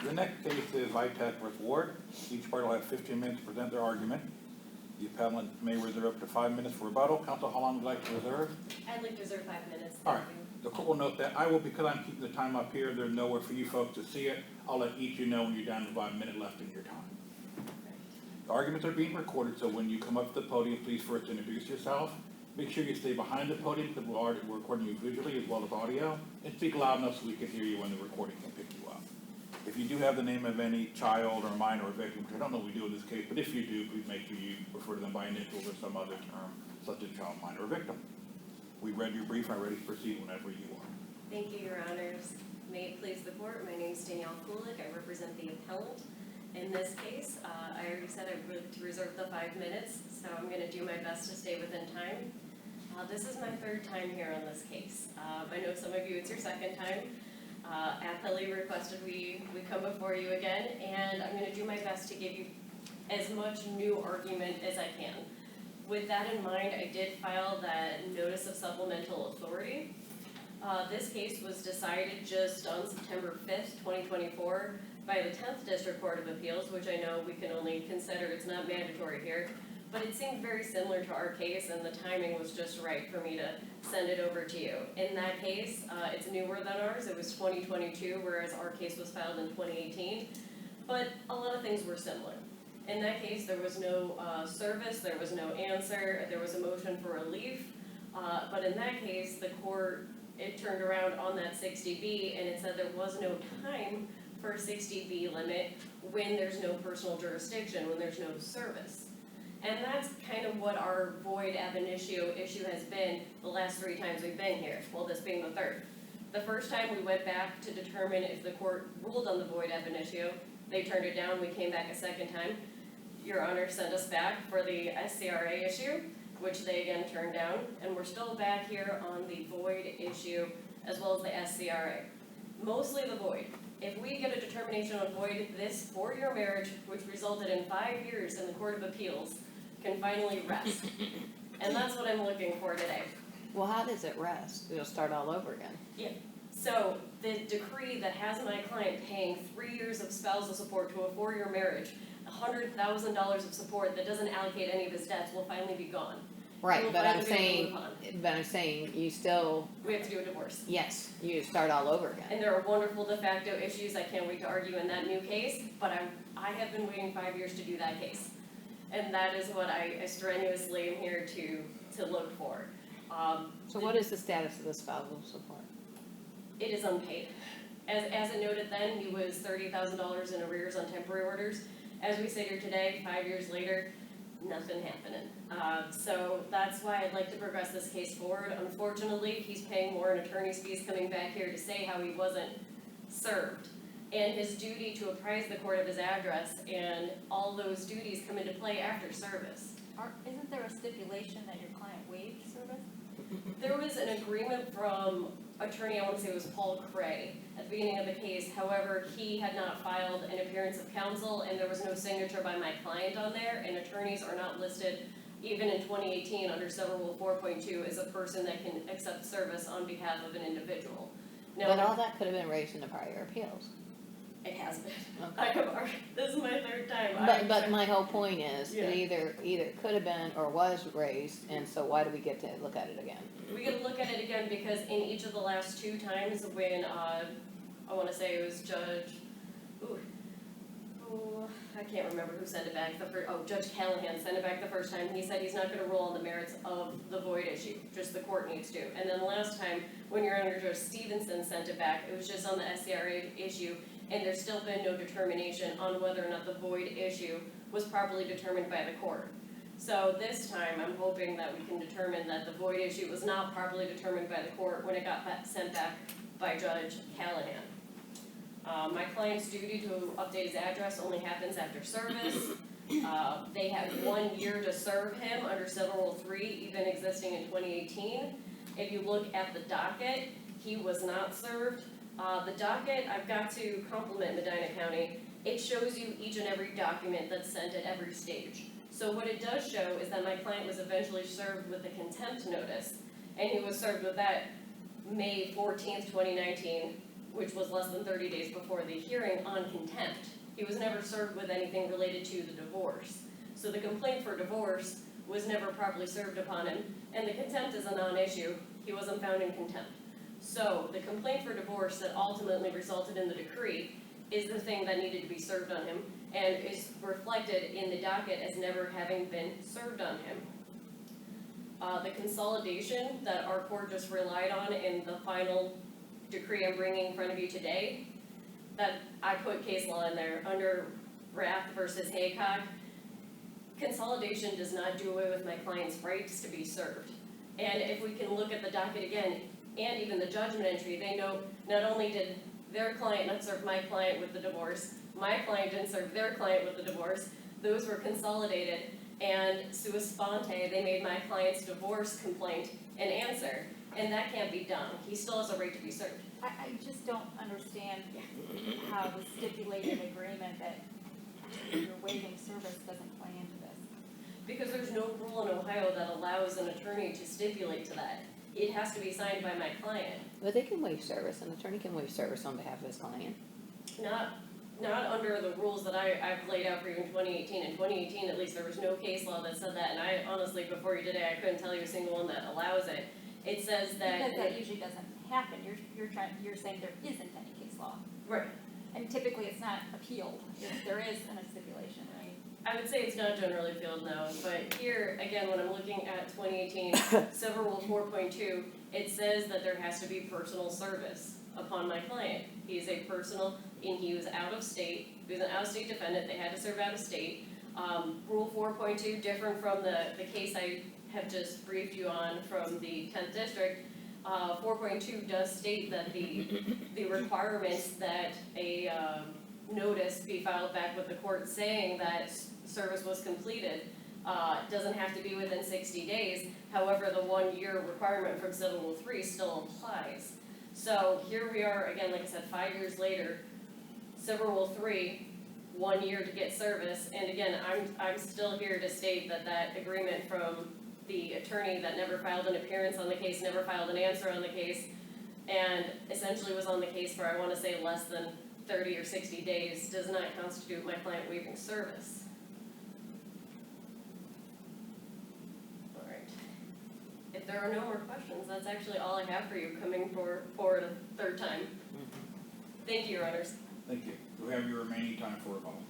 The next case is Vitek v. Ward. Each party will have 15 minutes to present their argument. The appellant may reserve up to 5 minutes for rebuttal. Counsel, how long would you like to reserve? I'd like to reserve 5 minutes. All right. The court will note that because I'm keeping the time up here, there's nowhere for you folks to see it. I'll let each of you know when you're down to about a minute left in your time. The arguments are being recorded, so when you come up to the podium, please first introduce yourself. Make sure you stay behind the podium because we're recording you visually as well as audio. And speak loud enough so we can hear you when the recording can pick you up. If you do have the name of any child or minor or victim, which I don't know what we do in this case, but if you do, please make sure you refer to them by initials or some other term, such as child, minor, or victim. We read your brief and are ready to proceed whenever you are. Thank you, Your Honors. May it please the court, my name is Danielle Kulik. I represent the appellant. In this case, I already said I would reserve the 5 minutes, so I'm going to do my best to stay within time. This is my third time here on this case. I know some of you it's your second time. Appellee requested we come before you again, and I'm going to do my best to give you as much new argument as I can. With that in mind, I did file that notice of supplemental authority. This case was decided just on September 5th, 2024 by the 10th District Court of Appeals, which I know we can only consider, it's not mandatory here, but it seemed very similar to our case and the timing was just right for me to send it over to you. In that case, it's newer than ours, it was 2022, whereas our case was filed in 2018, but a lot of things were similar. In that case, there was no service, there was no answer, there was a motion for relief, but in that case, the court, it turned around on that 60B and it said there was no time for a 60B limit when there's no personal jurisdiction, when there's no service. And that's kind of what our void ab initio issue has been the last 3 times we've been here, well, this being the third. The first time we went back to determine if the court ruled on the void ab initio, they turned it down, we came back a second time. Your Honor sent us back for the SCRA issue, which they again turned down, and we're still back here on the void issue as well as the SCRA. Mostly the void. If we get a determination on void, this 4-year marriage, which resulted in 5 years in the Court of Appeals, can finally rest. And that's what I'm looking for today. Well, how does it rest? It'll start all over again. Yeah. So the decree that has my client paying 3 years of spousal support to a 4-year marriage, $100,000 of support that doesn't allocate any of his debts will finally be gone. Right, but I'm saying you still. We have to do a divorce. Yes, you start all over again. And there are wonderful de facto issues. I can't wait to argue in that new case, but I have been waiting 5 years to do that case. And that is what I strenuously am here to look for. So what is the status of the spousal support? It is unpaid. As I noted then, he was $30,000 in arrears on temporary orders. As we sit here today, 5 years later, nothing happening. So that's why I'd like to progress this case forward. Unfortunately, he's paying more in attorney's fees coming back here to say how he wasn't served. And his duty to apprise the court of his address, and all those duties come into play after service. Isn't there a stipulation that your client waived service? There was an agreement from attorney, I want to say it was Paul Cray, at the beginning of the case. However, he had not filed an appearance of counsel and there was no signature by my client on there, and attorneys are not listed, even in 2018 under Civil Rule 4.2, as a person that can accept service on behalf of an individual. Now, But all that could have been raised in the prior appeals. it has been. Okay. This is my third time. But my whole point is, Yeah. it either could have been or was raised, and so why do we get to look at it again? We gotta look at it again because in each of the last 2 times when, I wanna say it was Judge, I can't remember who sent it back, Judge Callahan sent it back the first time. He said he's not gonna rule on the merits of the void issue, just the court needs to. And then last time, when your Honor Judge Stevenson sent it back, it was just on the SCRA issue, and there's still been no determination on whether or not the void issue was properly determined by the court. So this time, I'm hoping that we can determine that the void issue was not properly determined by the court when it got sent back by Judge Callahan. My client's duty to update his address only happens after service. They had 1 year to serve him under Civil Rule 3, even existing in 2018. If you look at the docket, he was not served. The docket, I've got to compliment Medina County. It shows you each and every document that's sent at every stage. So what it does show is that my client was eventually served with a contempt notice, and he was served with that May 14th, 2019, which was less than 30 days before the hearing, on contempt. He was never served with anything related to the divorce. So the complaint for divorce was never properly served upon him, and the contempt is a non-issue. He wasn't found in contempt. So the complaint for divorce that ultimately resulted in the decree is the thing that needed to be served on him, and is reflected in the docket as never having been served on him. The consolidation that our court just relied on in the final decree I'm bringing in front of you today, that I put case law in there under Rath versus Haycock. Consolidation does not do away with my client's rights to be served. And if we can look at the docket again, and even the judgment entry, they know not only did their client not serve my client with the divorce, my client didn't serve their client with the divorce, those were consolidated, and sua sponte, they made my client's divorce complaint an answer, and that can't be done. He still has a right to be served. I just don't understand how the stipulated agreement that you're waiving service doesn't play into this. Because there's no rule in Ohio that allows an attorney to stipulate to that. It has to be signed by my client. But they can waive service, an attorney can waive service on behalf of his client. Not under the rules that I've laid out for you in 2018. In 2018, at least, there was no case law that said that, and I honestly, before you today, I couldn't tell you a single one that allows it. It says that. Because that usually doesn't happen, you're saying there isn't any case law. Right. And typically it's not appealed, if there is a stipulation, right? I would say it's not generally appealed, no, but here, again, when I'm looking at 2018, Civil Rule 4.2, it says that there has to be personal service upon my client. He is a personal, and he was out of state, he was an out-of-state defendant, they had to serve out of state. Rule 4.2, different from the case I have just briefed you on from the 10th District. 4.2 does state that the requirements that a notice be filed back with the court saying that service was completed doesn't have to be within 60 days. However, the 1 year requirement from Civil Rule 3 still applies. So here we are, again, like I said, 5 years later, Civil Rule 3, 1 year to get service, and again, I'm still here to state that that agreement from the attorney that never filed an appearance on the case, never filed an answer on the case, and essentially was on the case for, I wanna say, less than 30 or 60 days, does not constitute my client waiving service. Alright. If there are no more questions, that's actually all I have for you, coming forward a third time. Thank you, Your Honors. Thank you. You have your remaining time for rebuttal.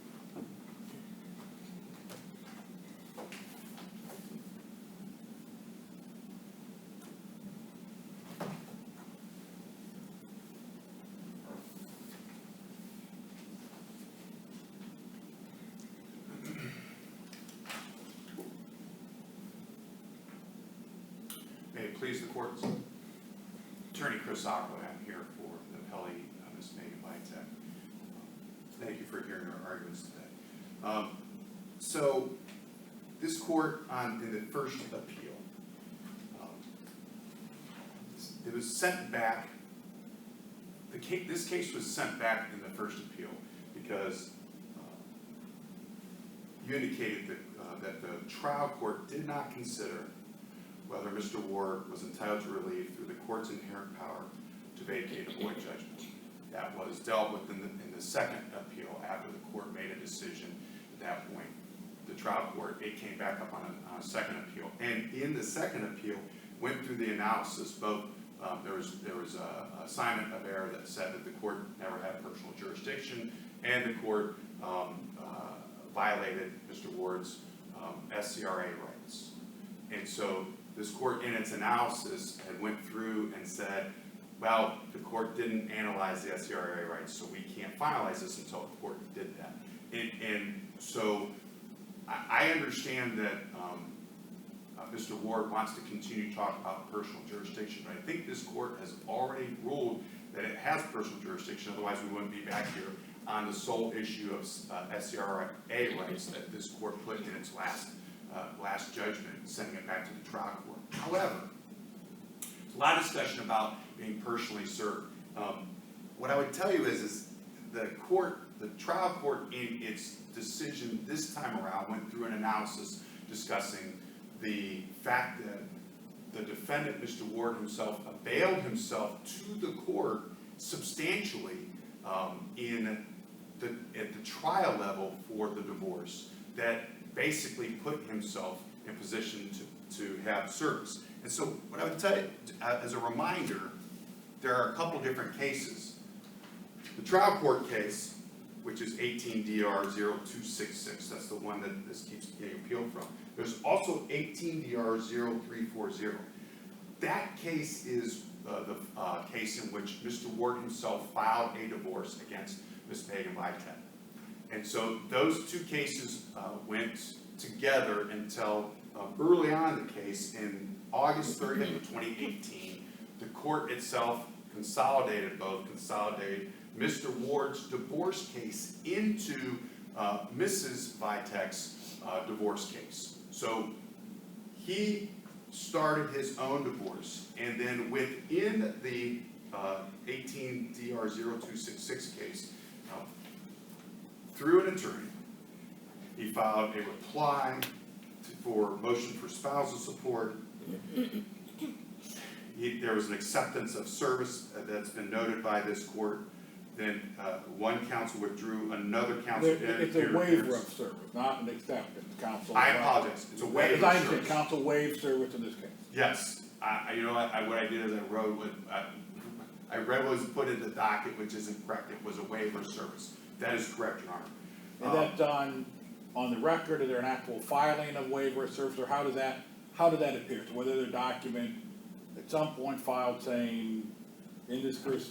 May it please the court, Attorney Chris Ockley, I'm here for the appellee, Ms. Megan Vitek. Thank you for hearing our arguments today. So this court in the first appeal, it was sent back. This case was sent back in the first appeal because you indicated that the trial court did not consider whether Mr. Ward was entitled to relief through the court's inherent power to vacate a void judgment. That was dealt with in the second appeal after the court made a decision. At that point, the trial court, it came back up on a second appeal. And in the second appeal, went through the analysis, both there was a assignment of error that said that the court never had personal jurisdiction, and the court violated Mr. Ward's SCRA rights. And so this court, in its analysis, had went through and said, well, the court didn't analyze the SCRA rights, so we can't finalize this until the court did that. And so I understand that Mr. Ward wants to continue to talk about personal jurisdiction, but I think this court has already ruled that it has personal jurisdiction, otherwise we wouldn't be back here on the sole issue of SCRA rights that this court put in its last judgment, sending it back to the trial court. However, there's a lot of discussion about being personally served. What I would tell you is the trial court in its decision this time around went through an analysis discussing the fact that the defendant, Mr. Ward himself, availed himself to the court substantially at the trial level for the divorce that basically put himself in position to have service. And so what I would tell you, as a reminder, there are a couple different cases. The trial court case, which is 18-DR-0266, that's the one that this keeps getting appealed from. There's also 18-DR-0340. That case is the case in which Mr. Ward himself filed a divorce against Ms. Megan Vitek. And so those two cases went together until early on in the case, in August 30th of 2018, the court itself consolidated Mr. Ward's divorce case into Mrs. Vitek's divorce case. So he started his own divorce, and then within the 18-DR-0266 case, through an attorney, he filed a reply for motion for spousal support. There was an acceptance of service that's been noted by this court. Then one counsel withdrew, another counsel did. It's a waiver of service, not an acceptance, counsel. I apologize, it's a waiver of service. As counsel waived service in this case. Yes, you know what I did is I read what was put in the docket, which isn't correct. It was a waiver of service. That is correct, Your Honor. Is that done on the record? Is there an actual filing of waiver of service, or how does that appear? So whether the document at some point filed saying, in this case,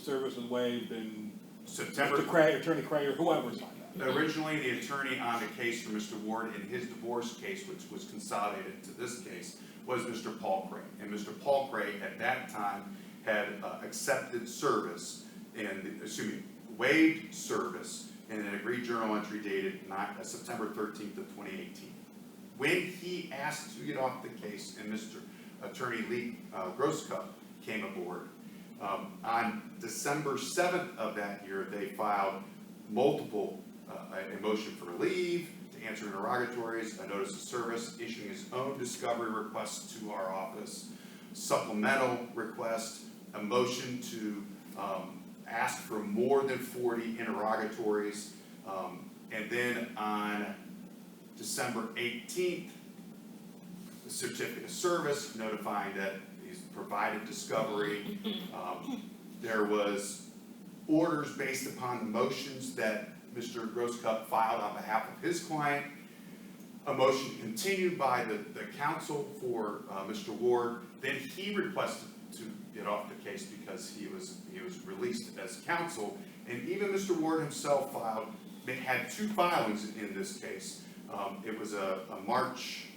service was waived, and September. Attorney Cray or whoever signed that. Originally, the attorney on the case for Mr. Ward in his divorce case, which was consolidated to this case, was Mr. Paul Cray. And Mr. Paul Cray at that time had accepted service waived service in an agreed journal entry dated September 13th of 2018. When he asked to get off the case and Mr. Attorney Lee Grosscup came aboard, on December 7th of that year, they filed multiple, a motion for leave, to answer interrogatories, a notice of service, issuing his own discovery request to our office, supplemental request, a motion to ask for more than 40 interrogatories, and then on December 18th, the certificate of service notifying that he's provided discovery. There was orders based upon the motions that Mr. Grosscup filed on behalf of his client. A motion continued by the counsel for Mr. Ward. Then he requested to get off the case because he was released as counsel. And even Mr. Ward himself had two filings in this case. It was a March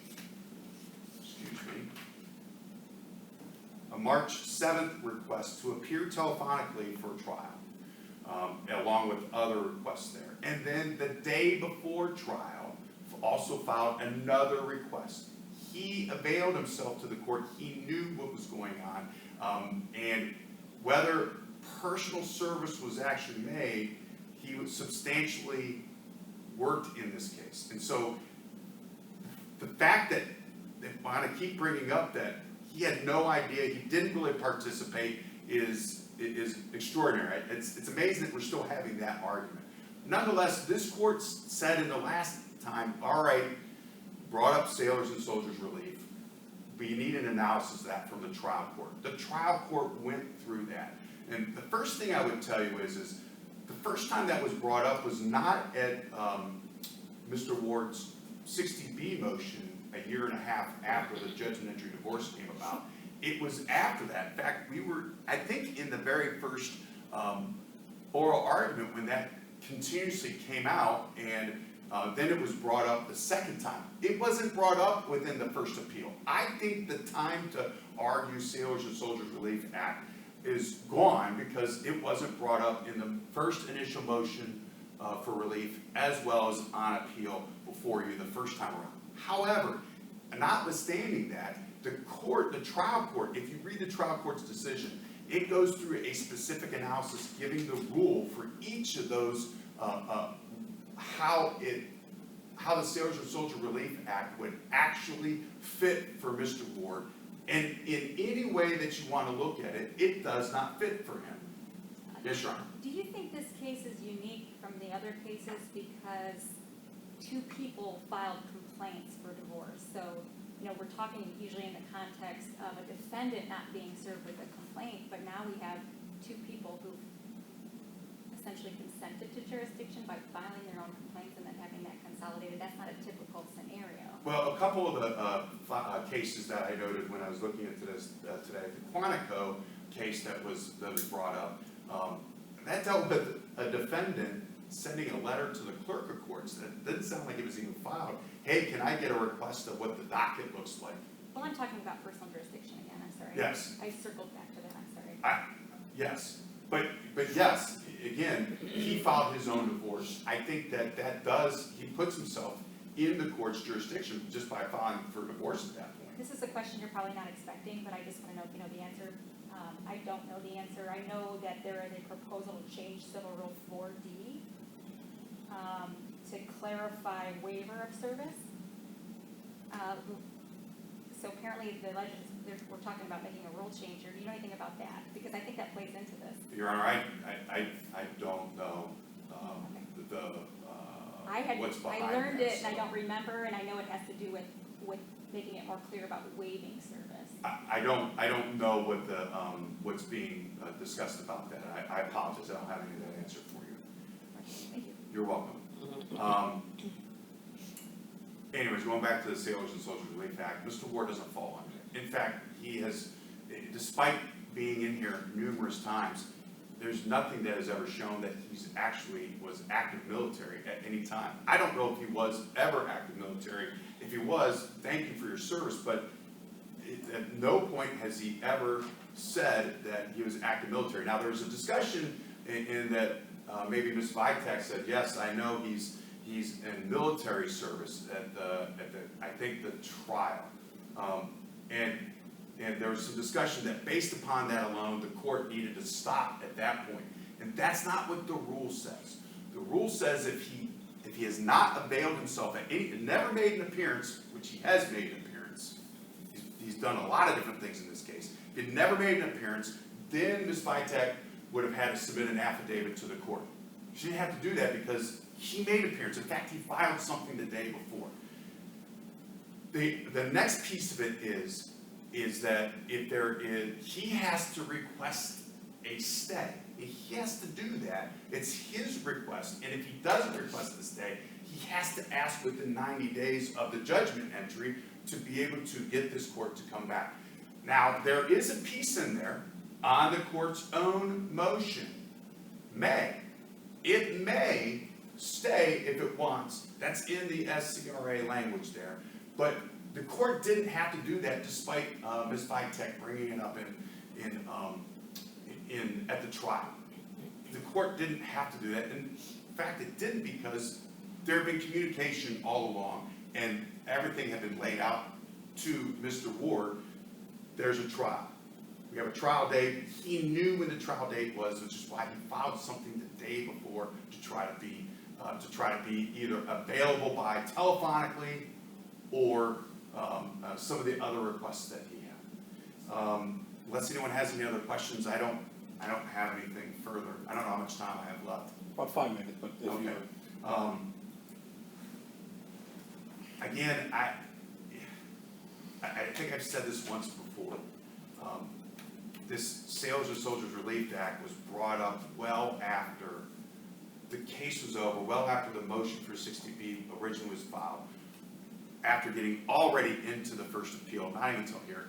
7th request to appear telephonically for trial, along with other requests there. And then the day before trial, also filed another request. He availed himself to the court. He knew what was going on, and whether personal service was actually made, he was substantially worked in this case. And so the fact that they want to keep bringing up that he had no idea, he didn't really participate, is extraordinary. It's amazing that we're still having that argument. Nonetheless, this court said in the last time, all right, brought up sailors and soldiers relief, but you need an analysis of that from the trial court. The trial court went through that. And the first thing I would tell you is the first time that was brought up was not at Mr. Ward's 60B motion a year and a half after the judgment entry divorce came about. It was after that. In fact, we were, I think, in the very first oral argument when that continuously came out, and then it was brought up the second time. It wasn't brought up within the first appeal. I think the time to argue Sailors and Soldiers Relief Act is gone because it wasn't brought up in the first initial motion for relief as well as on appeal before you the first time around. However, notwithstanding that, the trial court, if you read the trial court's decision, it goes through a specific analysis giving the rule for each of those, how the Sailors and Soldier Relief Act would actually fit for Mr. Ward. And in any way that you want to look at it, it does not fit for him. Yes, Your Honor. Do you think this case is unique from the other cases because two people filed complaints for divorce? So, we're talking usually in the context of a defendant not being served with a complaint, but now we have two people who essentially consented to jurisdiction by filing their own complaints and then having that consolidated. That's not a typical scenario. Well, a couple of the cases that I noted when I was looking into this today, the Quantico case that was brought up, that dealt with a defendant sending a letter to the clerk of courts that didn't sound like it was even filed. Hey, can I get a request of what the docket looks like? Well, I'm talking about personal jurisdiction again, I'm sorry. Yes. I circled back to that, I'm sorry. Yes, but yes, again, he filed his own divorce. I think that he puts himself in the court's jurisdiction just by filing for divorce at that point. This is a question you're probably not expecting, but I just want to know if you know the answer. I don't know the answer. I know that there is a proposal to change Civil Rule 4D to clarify waiver of service. So apparently we're talking about making a rule change, or do you know anything about that? Because I think that plays into this. Your Honor, I don't know what's behind I learned that, it, and I so. don't remember, and I know it has to do with making it more clear about waiving service. I don't know what what's being discussed about that. I apologize, I don't have any of that answer for you. Thank you. You're welcome. Anyways, going back to the Sailors and Soldiers Relief Act, Mr. Ward doesn't fall under it. In fact, he has, despite being in here numerous times, there's nothing that has ever shown that he's actually was active military at any time. I don't know if he was ever active military. If he was, thank you for your service, but at no point has he ever said that he was active military. Now, there was a discussion in that maybe Ms. Vitek said, yes, I know he's in military service at the I think the trial, and there was some discussion that based upon that alone, the court needed to stop at that point, and that's not what the rule says. The rule says if he has not availed himself at any, never made an appearance, which he has made an appearance. He's done a lot of different things in this case. If he had never made an appearance, then Ms. Vitek would have had to submit an affidavit to the court. She didn't have to do that because he made an appearance. In fact, he filed something the day before. The next piece of it is that if there is, he has to request a stay. If he has to do that, it's his request, and if he doesn't request the stay, he has to ask within 90 days of the judgment entry to be able to get this court to come back. Now, there is a piece in there on the court's own motion. It may stay if it wants. That's in the SCRA language there. But the court didn't have to do that despite Ms. Vitek bringing it up at the trial. The court didn't have to do that. And in fact, it didn't because there had been communication all along and everything had been laid out to Mr. Ward. There's a trial. We have a trial date. He knew when the trial date was, which is why he filed something the day before to try to be either available by telephonically or some of the other requests that he had. Unless anyone has any other questions, I don't have anything further. I don't know how much time I have left. About 5 minutes, but if you Okay. Again, I think I've said this once before. This Sailors and Soldiers Relief Act was brought up well after the case was over, well after the motion for 60B originally was filed, after getting already into the first appeal, not even until here.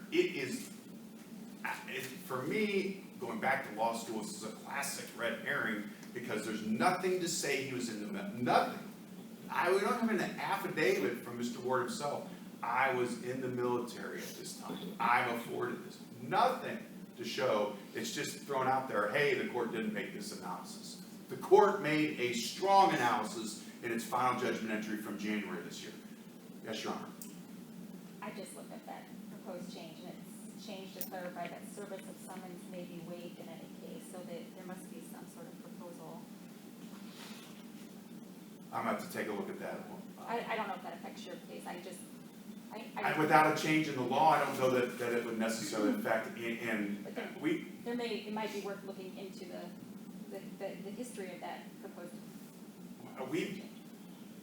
For me, going back to law school, this is a classic red herring because there's nothing to say he was in the nothing. We don't have an affidavit from Mr. Ward himself. I was in the military at this time. I'm afforded this. Nothing to show. It's just thrown out there, hey, the court didn't make this analysis. The court made a strong analysis in its final judgment entry from January this year. Yes, Your Honor. I just looked at that proposed change, and it's changed to clarify that service of summons may be waived in any case, so that there must be some sort of proposal. I'm going to have to take a look at that one. I don't know if that affects your case, Without a change in the law, I don't know that it would necessarily affect, and But then- we, it might be worth looking into the the history of that proposed.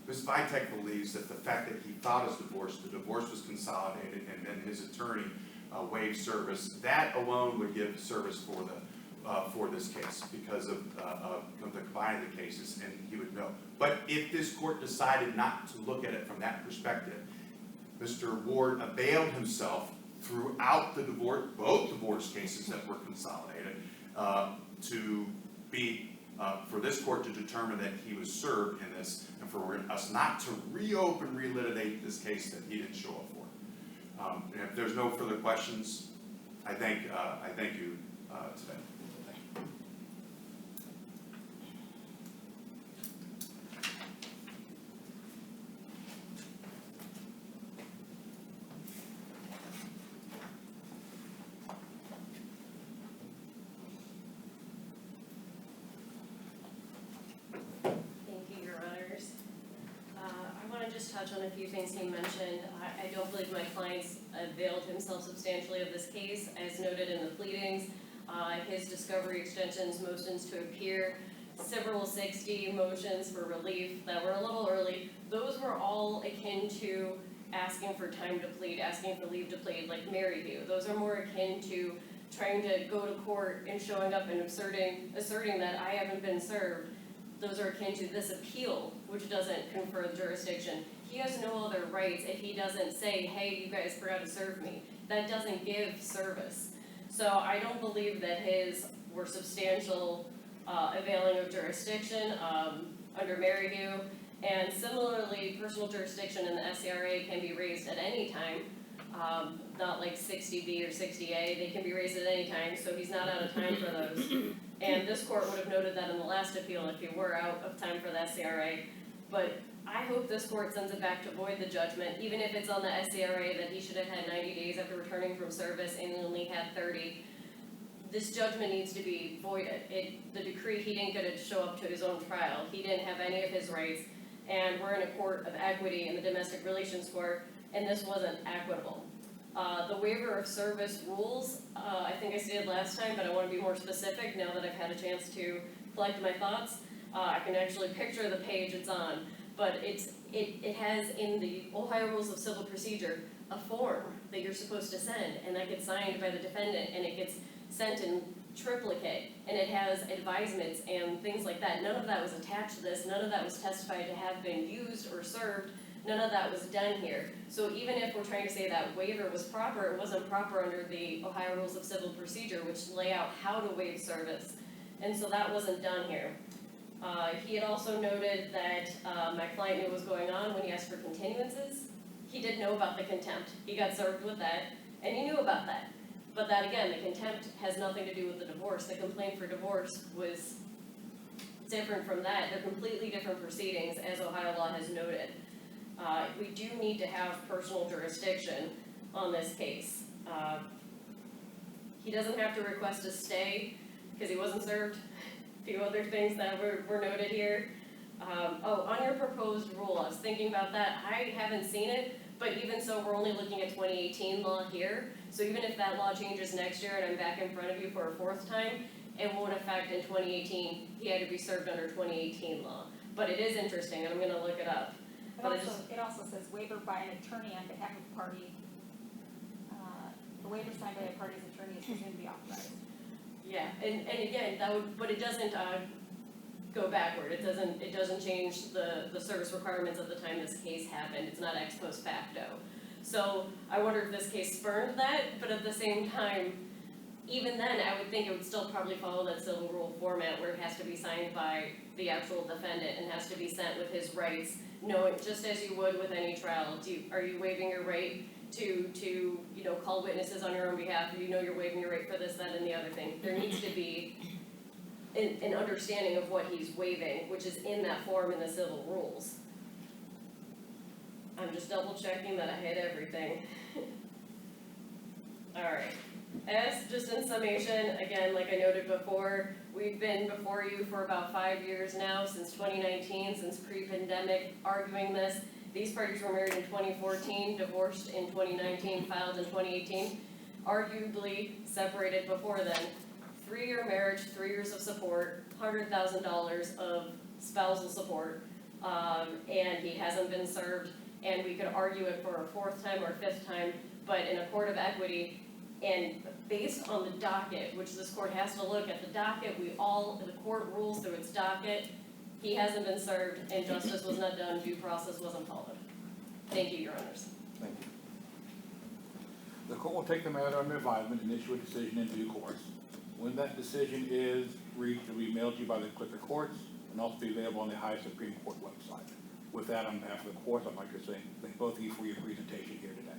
Ms. Vitek believes that the fact that he filed his divorce, the divorce was consolidated, and then his attorney waived service, that alone would give service for this case because of the combining of the cases, and he would know. But if this court decided not to look at it from that perspective, Mr. Ward availed himself throughout the divorce, both divorce cases that were consolidated, to be for this court to determine that he was served in this, and for us not to relitigate this case that he didn't show up for. And if there's no further questions, I thank you today. Touch on a few things he mentioned. I don't believe my client's availed himself substantially of this case, as noted in the pleadings. His discovery extensions, motions to appear, several 60 motions for relief that were a little early, those were all akin to asking for time to plead, asking for leave to plead, like Maryview. Those are more akin to trying to go to court and showing up and asserting that I haven't been served. Those are akin to this appeal, which doesn't confer jurisdiction. He has no other rights if he doesn't say, hey, you guys forgot to serve me. That doesn't give service. So I don't believe that his were substantial availing of jurisdiction under Maryview. And similarly, personal jurisdiction in the SCRA can be raised at any time, not like 60B or 60A. They can be raised at any time, so he's not out of time for those. And this court would have noted that in the last appeal if he were out of time for the SCRA. But I hope this court sends it back to void the judgment, even if it's on the SCRA that he should have had 90 days after returning from service and only had 30. This judgment needs to be voided. The decree, he didn't get to show up to his own trial. He didn't have any of his rights. And we're in a court of equity in the domestic relations court, and this wasn't equitable. The waiver of service rules, I think I stated last time, but I want to be more specific now that I've had a chance to collect my thoughts. I can actually picture the page it's on, but it has in the Ohio Rules of Civil Procedure a form that you're supposed to send, and that gets signed by the defendant, and it gets sent in triplicate, and it has advisements and things like that. None of that was attached to this. None of that was testified to have been used or served. None of that was done here. So even if we're trying to say that waiver was proper, it wasn't proper under the Ohio Rules of Civil Procedure, which lay out how to waive service. And so that wasn't done here. He had also noted that my client knew what was going on when he asked for continuances. He did know about the contempt. He got served with that, and he knew about that. But that, again, the contempt has nothing to do with the divorce. The complaint for divorce was different from that. They're completely different proceedings, as Ohio law has noted. We do need to have personal jurisdiction on this case. He doesn't have to request a stay because he wasn't served. A few other things that were noted here. On your proposed rule, I was thinking about that. I haven't seen it, but even so, we're only looking at 2018 law here. So even if that law changes next year and I'm back in front of you for a fourth time, it won't affect in 2018. He had to be served under 2018 law. But it is interesting, and I'm going to look it up. It also says waiver by an attorney on behalf of the party. The waiver signed by a party's attorney is presumed to be authorized. Yeah, and again, that would, but it doesn't go backward. It doesn't change the service requirements at the time this case happened. It's not ex post facto. So I wonder if this case spurned that, but at the same time, even then, I would think it would still probably follow that civil rule format where it has to be signed by the actual defendant and has to be sent with his rights, knowing just as you would with any trial. Are you waiving your right to call witnesses on your own behalf? You know you're waiving your right for this, that, and the other thing. There needs to be an understanding of what he's waiving, which is in that form in the civil rules. I'm just double checking that I hit everything. Alright, as just in summation, again, like I noted before, we've been before you for about 5 years now, since 2019, since pre-pandemic, arguing this. These parties were married in 2014, divorced in 2019, filed in 2018, arguably separated before then. 3-year marriage, 3 years of support, $100,000 of spousal support, and he hasn't been served, and we could argue it for a 4th time or 5th time, but in a court of equity, and based on the docket, which this court has to look at the docket, the court rules through its docket, he hasn't been served, and justice was not done, due process wasn't followed. Thank you, Your Honors. Thank you. The court will take the matter under advisement and issue a decision in due course. When that decision is reached, it will be mailed to you by the clerk of courts and also be available on the High Supreme Court website. With that, on behalf of the court, I'd like to thank both of you for your presentation here today.